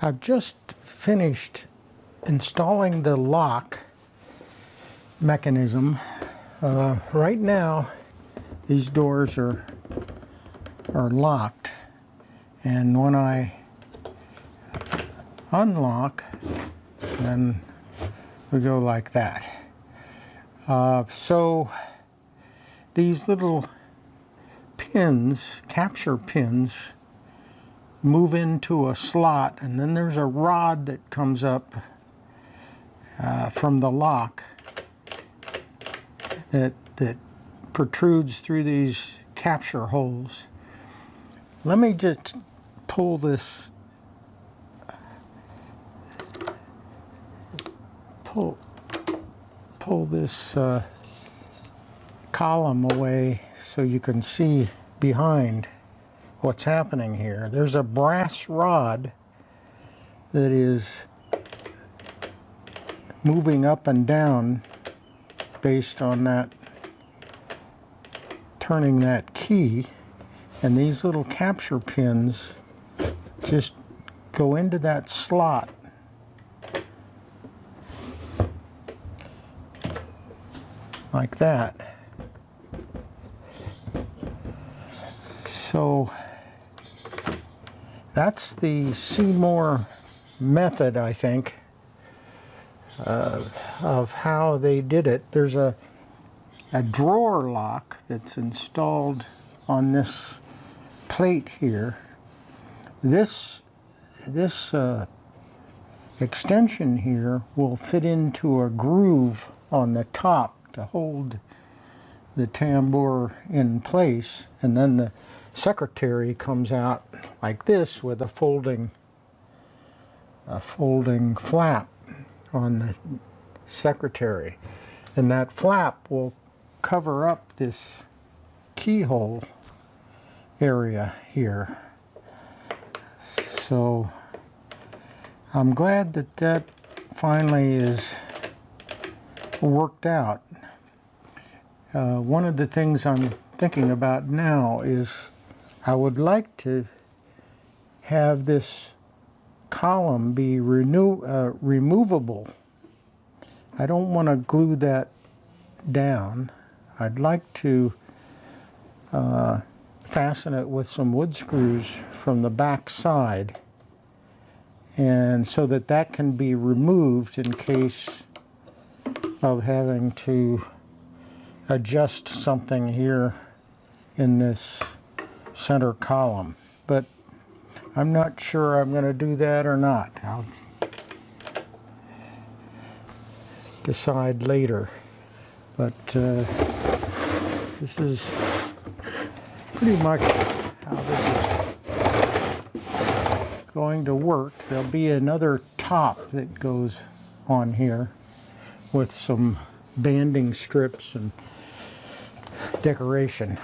I've just finished installing the lock mechanism. Right now, these doors are locked, and when I unlock, then we go like that. So these little pins, capture pins, move into a slot, and then there's a rod that comes up from the lock that protrudes through these capture holes. Let me just pull this pull this column away so you can see behind what's happening here. There's a brass rod that is moving up and down based on that, turning that key, and these little capture pins just go into that slot like that. So that's the Seymour method, I think, of how they did it. There's a drawer lock that's installed on this plate here. This extension here will fit into a groove on the top to hold the tambour in place, and then the secretary comes out like this with a folding flap on the secretary, and that flap will cover up this keyhole area here. So I'm glad that that finally is worked out. One of the things I'm thinking about now is I would like to have this column be removable. I don't want to glue that down. I'd like to fasten it with some wood screws from the back side, and so that that can be removed in case of having to adjust something here in this center column. But I'm not sure I'm going to do that or not. I'll decide later. But this is pretty much how this is going to work. There'll be another top that goes on here with some banding strips and decoration.